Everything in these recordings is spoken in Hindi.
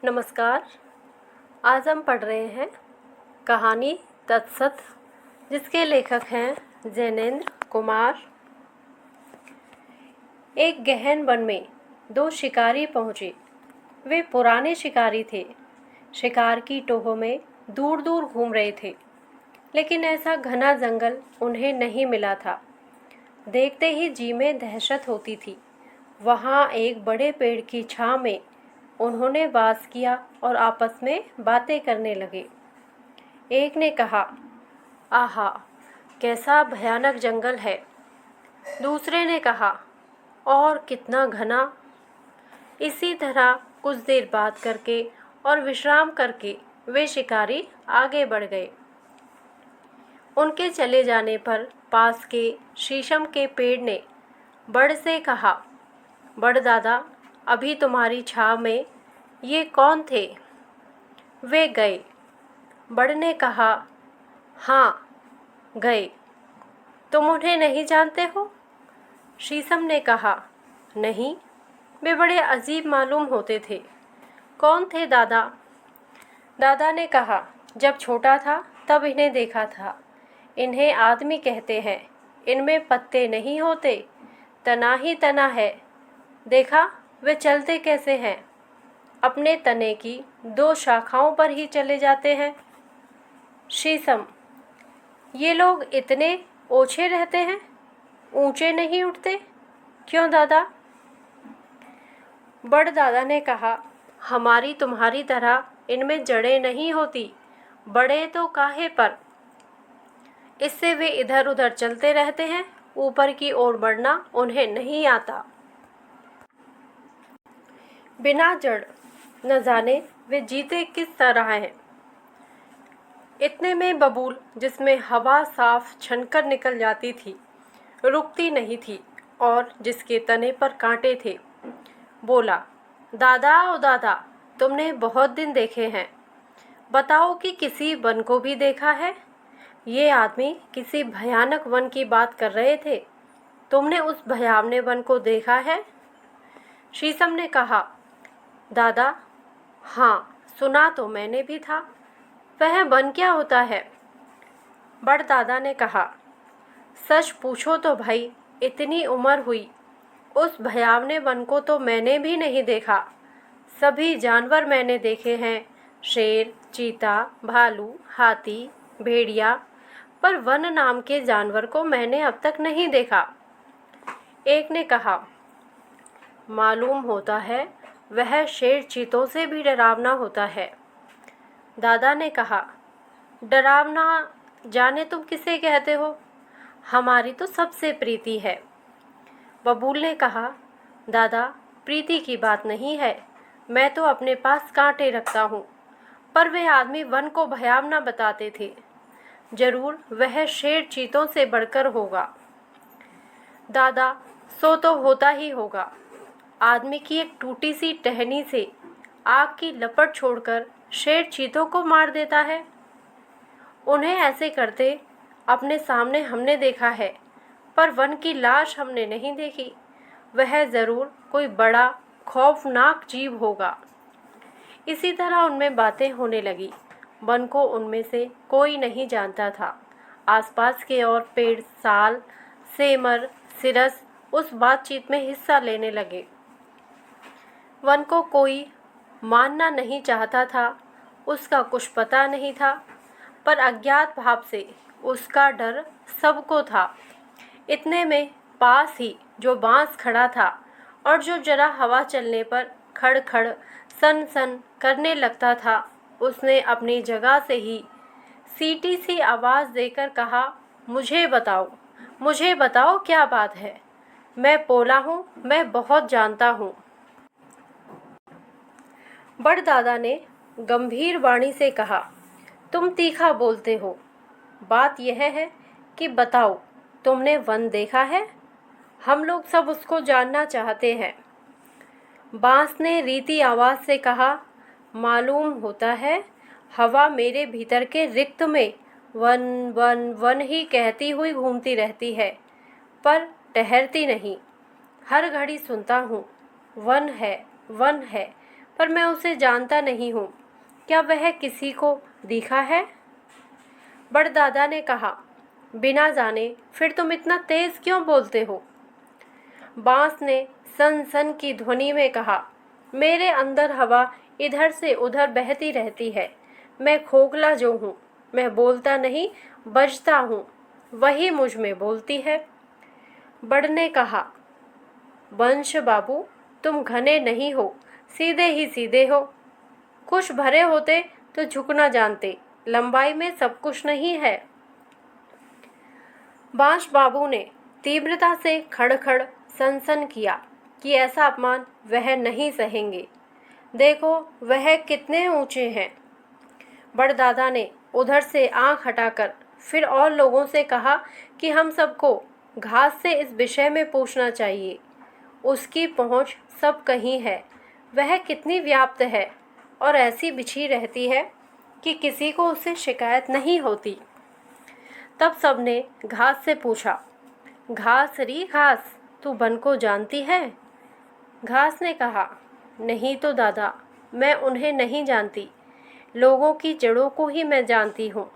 नमस्कार। आज हम पढ़ रहे हैं कहानी तत्सत, जिसके लेखक हैं जैनेन्द्र कुमार। एक गहन वन में दो शिकारी पहुँचे। वे पुराने शिकारी थे। शिकार की टोह में दूर दूर घूम रहे थे, लेकिन ऐसा घना जंगल उन्हें नहीं मिला था। देखते ही जी में दहशत होती थी। वहाँ एक बड़े पेड़ की छाँव में उन्होंने वास किया और आपस में बातें करने लगे। एक ने कहा, आहा, कैसा भयानक जंगल है। दूसरे ने कहा, और कितना घना। इसी तरह कुछ देर बात करके और विश्राम करके वे शिकारी आगे बढ़ गए। उनके चले जाने पर पास के शीशम के पेड़ ने बड़ से कहा, बड़ दादा, अभी तुम्हारी छाव में ये कौन थे? वे गए। बड़ ने कहा, हाँ, गए। तुम उन्हें नहीं जानते हो? शीशम ने कहा, नहीं, वे बड़े अजीब मालूम होते थे। कौन थे दादा? दादा ने कहा, जब छोटा था तब इन्हें देखा था। इन्हें आदमी कहते हैं। इनमें पत्ते नहीं होते, तना ही तना है। देखा, वे चलते कैसे हैं? अपने तने की दो शाखाओं पर ही चले जाते हैं। शीशम, ये लोग इतने ओछे रहते हैं, ऊंचे नहीं उठते, क्यों दादा? बड़ दादा ने कहा, हमारी तुम्हारी तरह इनमें जड़ें नहीं होती। बड़े तो काहे पर, इससे वे इधर उधर चलते रहते हैं। ऊपर की ओर बढ़ना उन्हें नहीं आता। बिना जड़ न जाने वे जीते किस तरह हैं। इतने में बबूल, जिसमें हवा साफ छनकर निकल जाती थी, रुकती नहीं थी और जिसके तने पर कांटे थे, बोला, दादा ओ दादा, तुमने बहुत दिन देखे हैं। बताओ कि किसी वन को भी देखा है? ये आदमी किसी भयानक वन की बात कर रहे थे। तुमने उस भयावने वन को देखा है? शीशम ने कहा, दादा, हाँ, सुना तो मैंने भी था। वह वन क्या होता है? बड़ दादा ने कहा, सच पूछो तो भाई, इतनी उम्र हुई, उस भयावने वन को तो मैंने भी नहीं देखा। सभी जानवर मैंने देखे हैं, शेर, चीता, भालू, हाथी, भेड़िया, पर वन नाम के जानवर को मैंने अब तक नहीं देखा। एक ने कहा, मालूम होता है वह शेर चीतों से भी डरावना होता है। दादा ने कहा, डरावना जाने तुम किसे कहते हो? हमारी तो सबसे प्रीति है। बबूल ने कहा, दादा, प्रीति की बात नहीं है। मैं तो अपने पास कांटे रखता हूँ, पर वे आदमी वन को भयावना बताते थे। जरूर वह शेर चीतों से बढ़कर होगा। दादा, सो तो होता ही होगा। आदमी की एक टूटी सी टहनी से आग की लपट छोड़कर शेर चीतों को मार देता है। उन्हें ऐसे करते अपने सामने हमने देखा है, पर वन की लाश हमने नहीं देखी। वह ज़रूर कोई बड़ा खौफनाक जीव होगा। इसी तरह उनमें बातें होने लगी। वन को उनमें से कोई नहीं जानता था। आसपास के और पेड़, साल, सेमर, सिरस उस बातचीत में हिस्सा लेने लगे। वन को कोई मानना नहीं चाहता था। उसका कुछ पता नहीं था, पर अज्ञात भाव से उसका डर सबको था। इतने में पास ही जो बांस खड़ा था और जो जरा हवा चलने पर खड़ खड़ सन सन करने लगता था, उसने अपनी जगह से ही सीटी सी आवाज़ देकर कहा, मुझे बताओ क्या बात है। मैं पोला हूँ, मैं बहुत जानता हूँ। बड़ दादा ने गंभीर वाणी से कहा, तुम तीखा बोलते हो। बात यह है कि बताओ, तुमने वन देखा है? हम लोग सब उसको जानना चाहते हैं। बांस ने रीति आवाज़ से कहा, मालूम होता है हवा मेरे भीतर के रिक्त में वन वन वन ही कहती हुई घूमती रहती है, पर ठहरती नहीं। हर घड़ी सुनता हूँ, वन है, पर मैं उसे जानता नहीं हूँ। क्या वह किसी को दिखा है? बड़दादा ने कहा, बिना जाने फिर तुम इतना तेज क्यों बोलते हो? बांस ने सन सन की ध्वनि में कहा, मेरे अंदर हवा इधर से उधर बहती रहती है। मैं खोखला जो हूँ, मैं बोलता नहीं, बजता हूँ, वही मुझ में बोलती है। बड़ ने कहा, वंश बाबू, तुम घने नहीं हो, सीधे ही सीधे हो। कुछ भरे होते तो झुकना जानते, लंबाई में सब कुछ नहीं है। बांश बाबू ने तीव्रता से खड़खड़ सनसन किया कि ऐसा अपमान वह नहीं सहेंगे। देखो वह कितने ऊंचे हैं। बड़दादा ने उधर से आंख हटाकर फिर और लोगों से कहा कि हम सबको घास से इस विषय में पूछना चाहिए। उसकी पहुंच सब कहीं है। वह कितनी व्याप्त है और ऐसी बिछी रहती है कि किसी को उससे शिकायत नहीं होती। तब सबने घास से पूछा, घास री घास, तू वन को जानती है? घास ने कहा, नहीं तो दादा, मैं उन्हें नहीं जानती। लोगों की जड़ों को ही मैं जानती हूँ।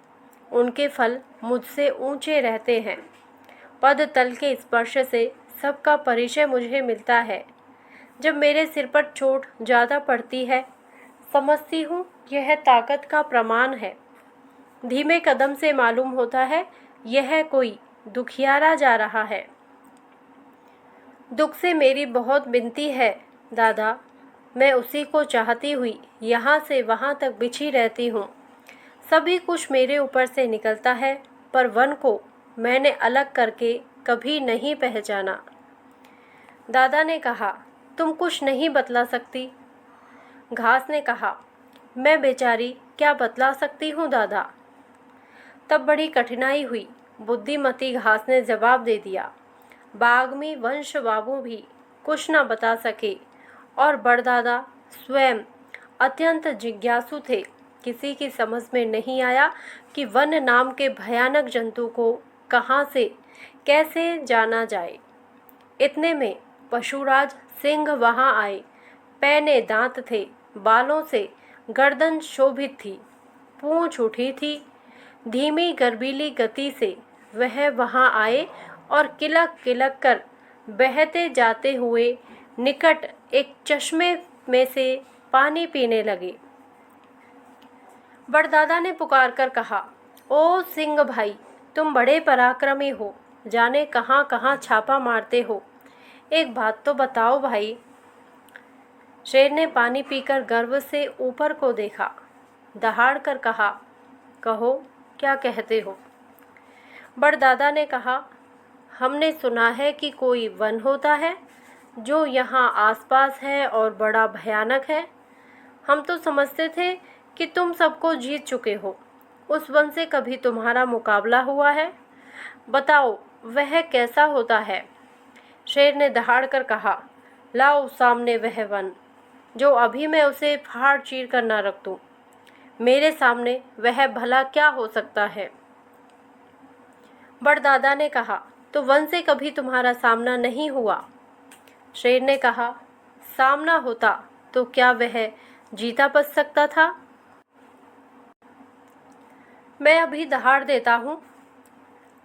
उनके फल मुझसे ऊंचे रहते हैं। पद तल के स्पर्श से सबका परिचय मुझे मिलता है। जब मेरे सिर पर चोट ज़्यादा पड़ती है, समझती हूँ यह ताकत का प्रमाण है। धीमे कदम से मालूम होता है यह कोई दुखियारा जा रहा है। दुख से मेरी बहुत विनती है दादा, मैं उसी को चाहती हुई यहाँ से वहाँ तक बिछी रहती हूँ। सभी कुछ मेरे ऊपर से निकलता है, पर वन को मैंने अलग करके कभी नहीं पहचाना। दादा ने कहा, तुम कुछ नहीं बतला सकती? घास ने कहा, मैं बेचारी क्या बतला सकती हूँ दादा। तब बड़ी कठिनाई हुई। बुद्धिमती घास ने जवाब दे दिया, बागमी वंश बाबू भी कुछ न बता सके और बड़दादा स्वयं अत्यंत जिज्ञासु थे। किसी की समझ में नहीं आया कि वन नाम के भयानक जंतु को कहाँ से कैसे जाना जाए। इतने में पशुराज सिंह वहाँ आए। पैने दांत थे, बालों से गर्दन शोभित थी, पूंछ उठी थी। धीमी गर्वीली गति से वह वहाँ आए और किलक किलक कर बहते जाते हुए निकट एक चश्मे में से पानी पीने लगे। बड़दादा ने पुकार कर कहा, ओ सिंह भाई, तुम बड़े पराक्रमी हो, जाने कहाँ कहाँ छापा मारते हो। एक बात तो बताओ भाई। शेर ने पानी पीकर गर्व से ऊपर को देखा, दहाड़ कर कहा, कहो क्या कहते हो। बड़दादा ने कहा, हमने सुना है कि कोई वन होता है जो यहाँ आसपास है और बड़ा भयानक है। हम तो समझते थे कि तुम सबको जीत चुके हो। उस वन से कभी तुम्हारा मुकाबला हुआ है? बताओ वह कैसा होता है। शेर ने दहाड़ कर कहा, लाओ सामने वह वन, जो अभी मैं उसे फाड़ चीर कर ना रख दूँ। मेरे सामने वह भला क्या हो सकता है। बड़दादा ने कहा, तो वन से कभी तुम्हारा सामना नहीं हुआ? शेर ने कहा, सामना होता तो क्या वह जीता बच सकता था? मैं अभी दहाड़ देता हूँ।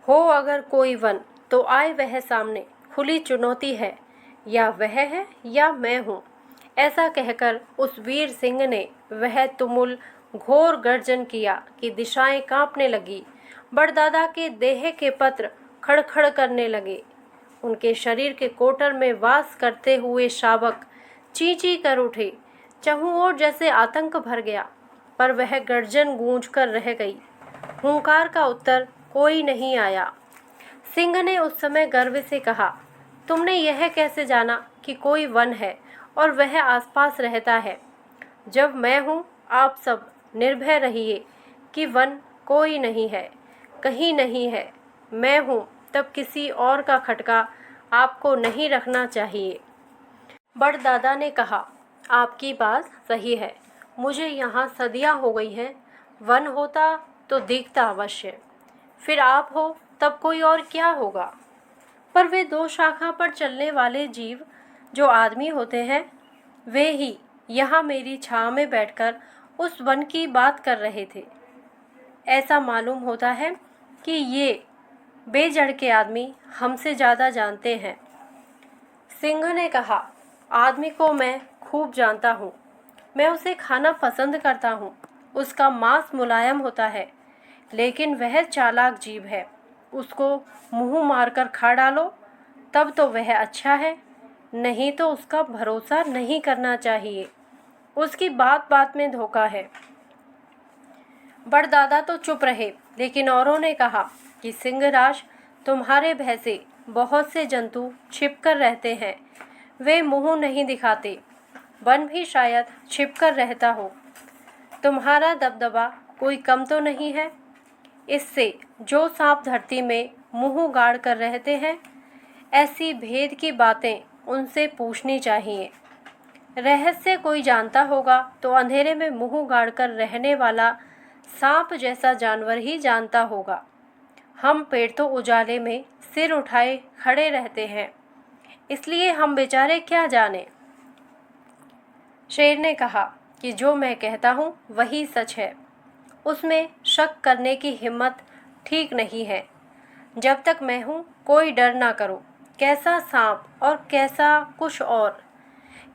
हो अगर कोई वन तो आए वह सामने, खुली चुनौती है, या वह है या मैं हूँ। ऐसा कहकर उस वीर सिंह ने वह तुमुल घोर गर्जन किया कि दिशाएं कांपने लगी। बड़दादा के देह के पत्र खड़खड़ करने लगे। उनके शरीर के कोटर में वास करते हुए शावक ची ची कर उठे। चहुं ओर जैसे आतंक भर गया, पर वह गर्जन गूंज कर रह गई। हुंकार का उत्तर कोई नहीं आया। सिंह ने उस समय गर्व से कहा, तुमने यह कैसे जाना कि कोई वन है और वह आसपास रहता है? जब मैं हूँ, आप सब निर्भय रहिए कि वन कोई नहीं है, कहीं नहीं है। मैं हूँ, तब किसी और का खटका आपको नहीं रखना चाहिए। बड़दादा ने कहा, आपकी बात सही है। मुझे यहाँ सदियाँ हो गई हैं। वन होता तो दिखता अवश्य। फिर आप हो तब कोई और क्या होगा। पर वे दो शाखा पर चलने वाले जीव जो आदमी होते हैं, वे ही यहाँ मेरी छाँव में बैठकर उस वन की बात कर रहे थे। ऐसा मालूम होता है कि ये बेजड़ के आदमी हमसे ज़्यादा जानते हैं। सिंह ने कहा, आदमी को मैं खूब जानता हूँ। मैं उसे खाना पसंद करता हूँ। उसका मांस मुलायम होता है, लेकिन वह चालाक जीव है। उसको मुंह मारकर खा डालो तब तो वह अच्छा है, नहीं तो उसका भरोसा नहीं करना चाहिए। उसकी बात बात में धोखा है। बड़दादा तो चुप रहे, लेकिन औरों ने कहा कि सिंहराज, तुम्हारे भय से बहुत से जंतु छिपकर रहते हैं। वे मुंह नहीं दिखाते। वन भी शायद छिपकर रहता हो। तुम्हारा दबदबा कोई कम तो नहीं है। इससे जो सांप धरती में मुंह गाड़ कर रहते हैं, ऐसी भेद की बातें उनसे पूछनी चाहिए। रहस्य कोई जानता होगा तो अंधेरे में मुंह गाड़ कर रहने वाला सांप जैसा जानवर ही जानता होगा। हम पेड़ तो उजाले में सिर उठाए खड़े रहते हैं, इसलिए हम बेचारे क्या जाने। शेर ने कहा कि जो मैं कहता हूँ वही सच है। उसमें शक करने की हिम्मत ठीक नहीं है। जब तक मैं हूँ कोई डर ना करो। कैसा सांप और कैसा कुछ और,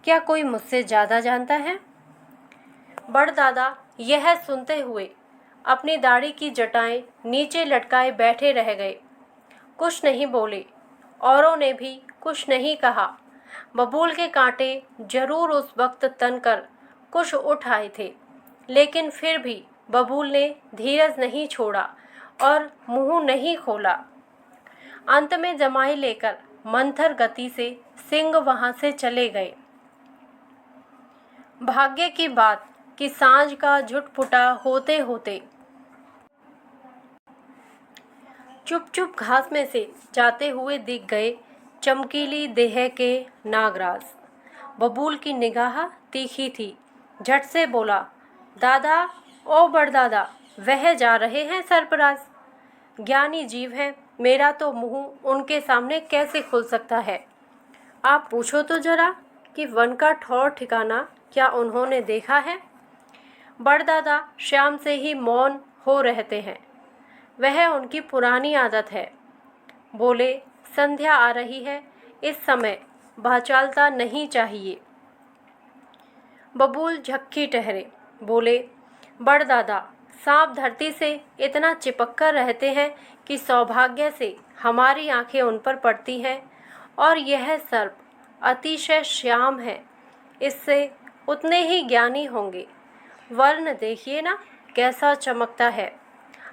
क्या कोई मुझसे ज़्यादा जानता है? बड़दादा यह सुनते हुए अपनी दाढ़ी की जटाएं नीचे लटकाए बैठे रह गए। कुछ नहीं बोले। औरों ने भी कुछ नहीं कहा। बबूल के कांटे जरूर उस वक्त तनकर कुछ उठ आए थे, लेकिन फिर भी बबूल ने धीरज नहीं छोड़ा और मुंह नहीं खोला। अंत में जमाई लेकर मंथर गति से सिंह वहां से चले गए। भाग्य की बात कि सांझ का झुटपुटा होते होते चुप चुप घास में से जाते हुए दिख गए चमकीली देह के नागराज। बबूल की निगाह तीखी थी। झट से बोला, दादा, ओ बड़दादा, वह जा रहे हैं सरपराज। ज्ञानी जीव हैं, मेरा तो मुंह उनके सामने कैसे खुल सकता है। आप पूछो तो जरा कि वन का ठौर ठिकाना क्या उन्होंने देखा है। बड़दादा शाम से ही मौन हो रहते हैं। वह उनकी पुरानी आदत है। बोले, संध्या आ रही है, इस समय भाचालता नहीं चाहिए। बबूल झक्की ठहरे। बोले, बड़दादा, सांप धरती से इतना चिपक कर रहते हैं कि सौभाग्य से हमारी आंखें उन पर पड़ती हैं, और यह सर्प अतिशय श्याम है। इससे उतने ही ज्ञानी होंगे। वर्ण देखिए ना कैसा चमकता है।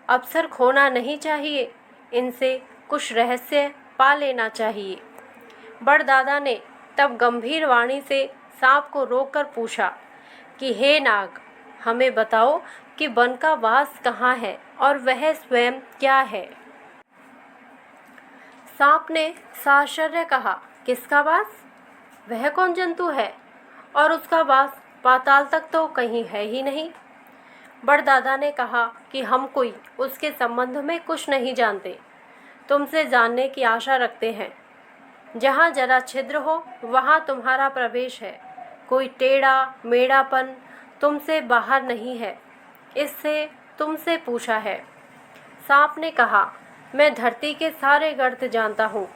अवसर खोना नहीं चाहिए। इनसे कुछ रहस्य पा लेना चाहिए। बड़दादा ने तब गंभीर वाणी से सांप को रोककर पूछा कि हे नाग, हमें बताओ कि वन का वास कहाँ है और वह स्वयं क्या है। सांप ने साश्चर्य कहा, किसका वास? वह कौन जंतु है? और उसका वास पाताल तक तो कहीं है ही नहीं। बड़दादा ने कहा कि हम कोई उसके संबंध में कुछ नहीं जानते। तुमसे जानने की आशा रखते हैं। जहाँ जरा छिद्र हो वहाँ तुम्हारा प्रवेश है। कोई टेढ़ा मेढ़ापन तुमसे बाहर नहीं है। इससे तुमसे पूछा है। सांप ने कहा, मैं धरती के सारे गर्त जानता हूँ।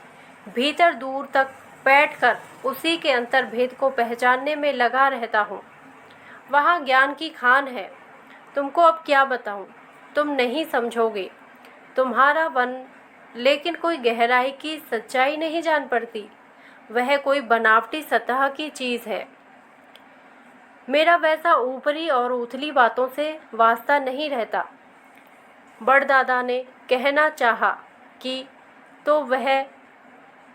भीतर दूर तक बैठकर उसी के अंतर्भेद को पहचानने में लगा रहता हूँ। वहाँ ज्ञान की खान है। तुमको अब क्या बताऊं, तुम नहीं समझोगे। तुम्हारा वन लेकिन कोई गहराई की सच्चाई नहीं जान पड़ती। वह कोई बनावटी सतह की चीज़ है। मेरा वैसा ऊपरी और उथली बातों से वास्ता नहीं रहता। बड़दादा ने कहना चाहा कि तो वह,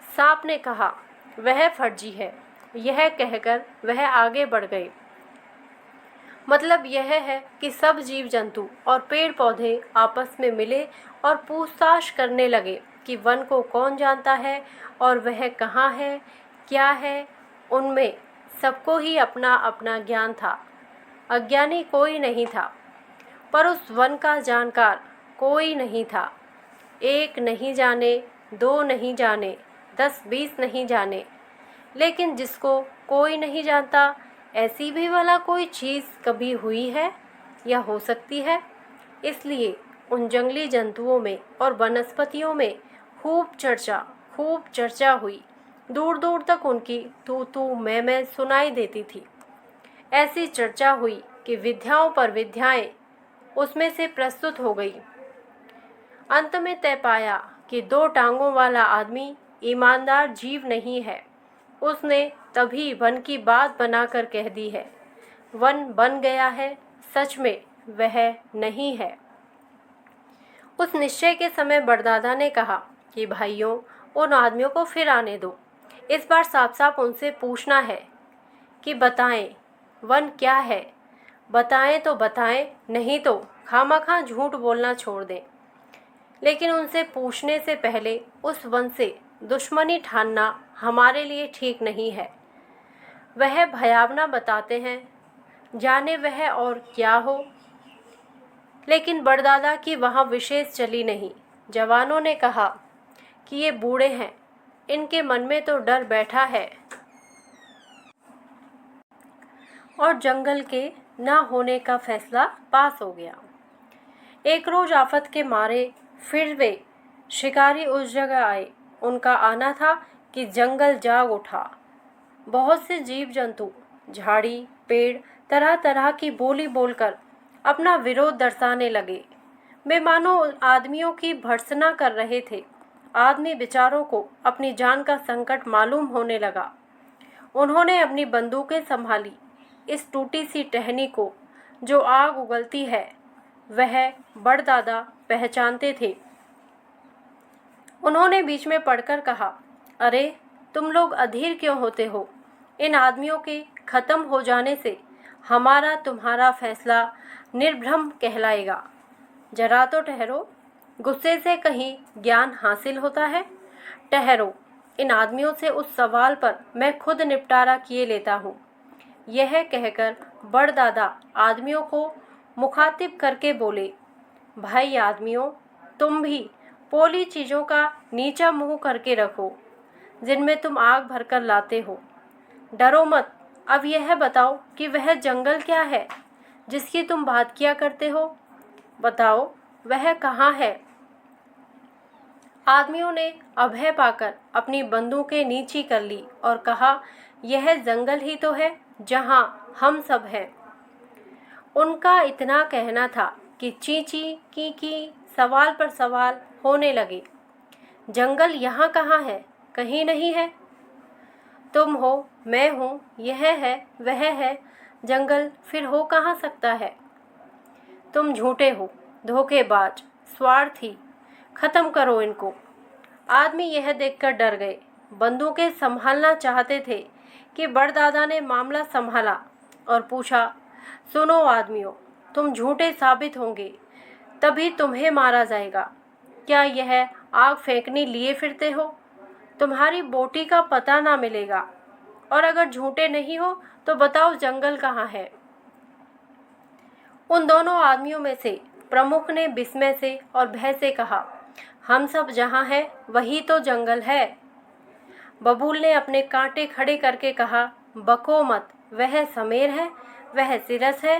सांप ने कहा, वह फर्जी है। यह कहकर वह आगे बढ़ गए। मतलब यह है कि सब जीव जंतु और पेड़ पौधे आपस में मिले और पूछताछ करने लगे कि वन को कौन जानता है और वह कहाँ है, क्या है। उनमें सबको ही अपना अपना ज्ञान था। अज्ञानी कोई नहीं था। पर उस वन का जानकार कोई नहीं था। एक नहीं जाने, दो नहीं जाने, 10-20 नहीं जाने, लेकिन जिसको कोई नहीं जानता, ऐसी भी भला कोई चीज़ कभी हुई है या हो सकती है? इसलिए उन जंगली जंतुओं में और वनस्पतियों में खूब चर्चा हुई। दूर दूर तक उनकी तू तू मैं सुनाई देती थी। ऐसी चर्चा हुई कि विद्याओं पर विद्याएं उसमें से प्रस्तुत हो गई। अंत में तय पाया कि 2 टांगों वाला आदमी ईमानदार जीव नहीं है। उसने तभी वन की बात बनाकर कह दी है। वन बन गया है, सच में वह नहीं है। उस निश्चय के समय बड़दादा ने कहा कि भाइयों, उन आदमियों को फिर आने दो। इस बार साफ साफ उनसे पूछना है कि बताएं वन क्या है। बताएं तो बताएं, नहीं तो खामखा झूठ बोलना छोड़ दें। लेकिन उनसे पूछने से पहले उस वन से दुश्मनी ठानना हमारे लिए ठीक नहीं है। वह भयावना बताते हैं, जाने वह और क्या हो। लेकिन बड़दादा की वहाँ विशेष चली नहीं। जवानों ने कहा कि ये बूढ़े हैं, इनके मन में तो डर बैठा है और जंगल के ना होने का फैसला पास हो गया। एक रोज आफत के मारे फिर वे शिकारी उस जगह आए। उनका आना था कि जंगल जाग उठा। बहुत से जीव जंतु, झाड़ी, पेड़ तरह तरह की बोली बोलकर अपना विरोध दर्शाने लगे। वे मानो आदमियों की भर्त्सना कर रहे थे। आदमी बेचारों को अपनी जान का संकट मालूम होने लगा। उन्होंने अपनी बंदूकें संभाली। इस टूटी सी टहनी को जो आग उगलती है, वह बड़दादा पहचानते थे। उन्होंने बीच में पड़कर कहा, अरे तुम लोग अधीर क्यों होते हो? इन आदमियों के खत्म हो जाने से हमारा तुम्हारा फैसला निर्भ्रम कहलाएगा। जरा तो ठहरो, गुस्से से कहीं ज्ञान हासिल होता है। ठहरो, इन आदमियों से उस सवाल पर मैं खुद निपटारा किए लेता हूँ। यह कहकर बड़दादा आदमियों को मुखातिब करके बोले, भाई आदमियों, तुम भी पोली चीज़ों का नीचा मुंह करके रखो जिनमें तुम आग भरकर लाते हो। डरो मत। अब यह बताओ कि वह जंगल क्या है जिसकी तुम बात किया करते हो? बताओ वह कहाँ है? आदमियों ने अभय पाकर अपनी बंदूकें नीची कर ली और कहा, यह जंगल ही तो है जहाँ हम सब हैं। उनका इतना कहना था कि चींची की सवाल पर सवाल होने लगे। जंगल यहाँ कहाँ है? कहीं नहीं है। तुम हो, मैं हूँ, यह है, वह है। जंगल फिर हो कहाँ सकता है? तुम झूठे हो, धोखेबाज, स्वार्थी। खत्म करो इनको। आदमी यह देखकर डर गए। बंदूकें संभालना चाहते थे कि बड़दादा ने मामला संभाला और पूछा, सुनो आदमियों, तुम झूठे साबित होंगे तभी तुम्हें मारा जाएगा। क्या यह आग फेंकने लिए फिरते हो? तुम्हारी बोटी का पता ना मिलेगा। और अगर झूठे नहीं हो तो बताओ जंगल कहाँ है? उन दोनों आदमियों में से प्रमुख ने विस्मय से और भय से कहा, हम सब जहाँ हैं वही तो जंगल है। बबूल ने अपने कांटे खड़े करके कहा, बको मत। वह समेर है, वह सिरस है,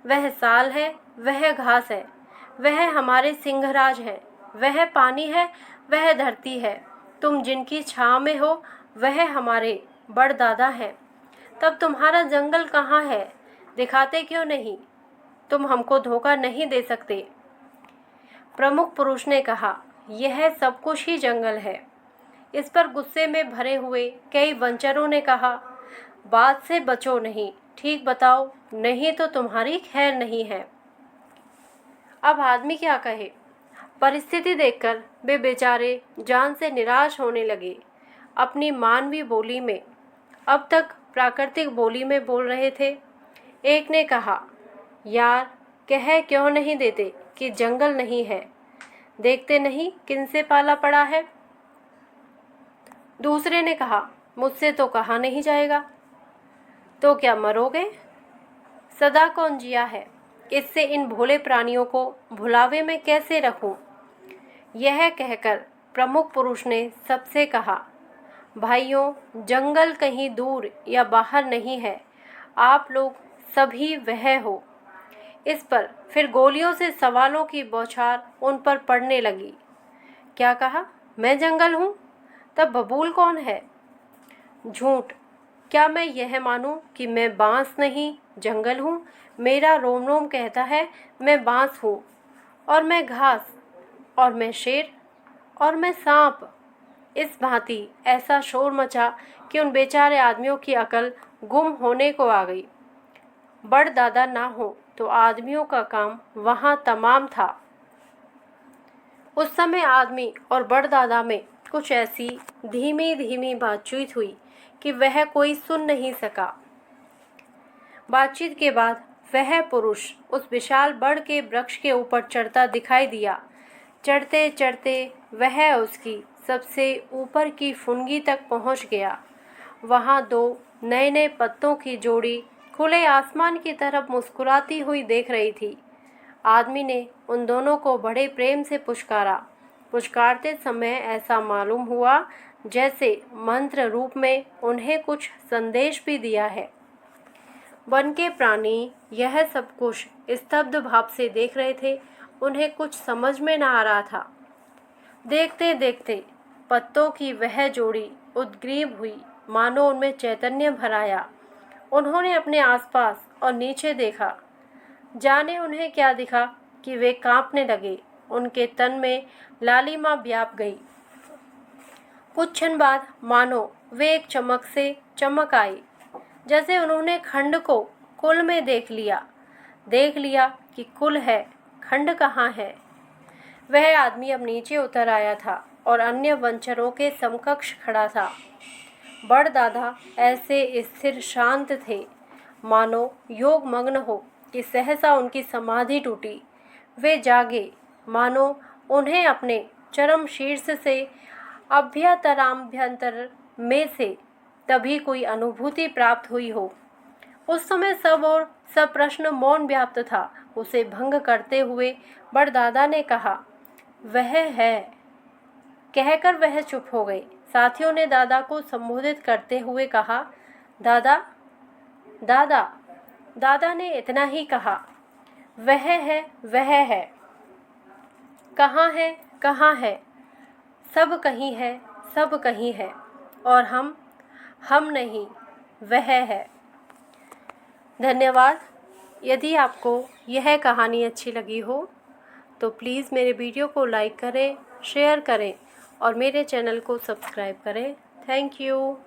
वह साल है, वह घास है, वह हमारे सिंहराज है, वह पानी है, वह धरती है। तुम जिनकी छाँव में हो वह हमारे बड़दादा हैं। तब तुम्हारा जंगल कहाँ है? दिखाते क्यों नहीं? तुम हमको धोखा नहीं दे सकते। प्रमुख पुरुष ने कहा, यह सब कुछ ही जंगल है। इस पर गुस्से में भरे हुए कई वंचरों ने कहा, बात से बचो नहीं, ठीक बताओ, नहीं तो तुम्हारी खैर नहीं है। अब आदमी क्या कहे? परिस्थिति देखकर वे बेचारे जान से निराश होने लगे। अपनी मानवीय बोली में, अब तक प्राकृतिक बोली में बोल रहे थे। एक ने कहा, यार कह क्यों नहीं देते कि जंगल नहीं है? देखते नहीं किनसे पाला पड़ा है? दूसरे ने कहा, मुझसे तो कहा नहीं जाएगा। तो क्या मरोगे? सदा कौन जिया है? इससे इन भोले प्राणियों को भुलावे में कैसे रखूं? यह कहकर प्रमुख पुरुष ने सबसे कहा, भाइयों, जंगल कहीं दूर या बाहर नहीं है, आप लोग सभी वह हो। इस पर फिर गोलियों से सवालों की बौछार उन पर पड़ने लगी। क्या कहा? मैं जंगल हूँ? तब बबूल कौन है? झूठ। क्या मैं यह मानूं कि मैं बांस नहीं जंगल हूँ? मेरा रोम रोम कहता है मैं बांस हूँ, और मैं घास, और मैं शेर, और मैं सांप। इस भांति ऐसा शोर मचा कि उन बेचारे आदमियों की अकल गुम होने को आ गई। बड़ दादा ना हो तो आदमियों का काम वहाँ तमाम था। उस समय आदमी और बड़ दादा में कुछ ऐसी धीमी धीमी बातचीत हुई कि वह कोई सुन नहीं सका। बातचीत के बाद वह पुरुष उस विशाल बड़ के वृक्ष के ऊपर चढ़ता दिखाई दिया। चढ़ते चढ़ते वह उसकी सबसे ऊपर की फुनगी तक पहुंच गया। वहां दो नए नए पत्तों की जोड़ी खुले आसमान की तरफ मुस्कुराती हुई देख रही थी। आदमी ने उन दोनों को बड़े प्रेम से पुचकारा। पुचकारते समय ऐसा मालूम हुआ जैसे मंत्र रूप में उन्हें कुछ संदेश भी दिया है। वन के प्राणी यह सब कुछ स्तब्ध भाव से देख रहे थे। उन्हें कुछ समझ में न आ रहा था। देखते देखते पत्तों की वह जोड़ी उद्ग्रीव हुई, मानो उनमें चैतन्य भर आया। उन्होंने अपने आसपास और नीचे देखा। जाने उन्हें क्या दिखा कि वे कांपने लगे। उनके तन में लालिमा व्याप गई। कुछ क्षण बाद मानो वे एक चमक से चमक आई, जैसे उन्होंने खंड को कुल में देख लिया कि कुल है, खंड कहाँ है। वह आदमी अब नीचे उतर आया था और अन्य वंचरों के समकक्ष खड़ा था। बड़ दादा ऐसे स्थिर शांत थे, मानो योग मग्न हो कि सहसा उनकी समाधि टूटी। वे जागे, मानो उन्हें अपने चरम शीर्ष से अभ्यंतराभ्यंतर में से तभी कोई अनुभूति प्राप्त हुई हो। उस समय सब प्रश्न मौन व्याप्त था। उसे भंग करते हुए बड़ दादा ने कहा, वह है। कहकर वह चुप हो गए। साथियों ने दादा को संबोधित करते हुए कहा, दादा दादा। दादा ने इतना ही कहा, वह है, वह है। कहाँ है, कहाँ है? सब कहीं है, सब कहीं है। और हम नहीं, वह है। धन्यवाद। यदि आपको यह कहानी अच्छी लगी हो तो प्लीज़ मेरे वीडियो को लाइक करें, शेयर करें और मेरे चैनल को सब्सक्राइब करें। Thank you.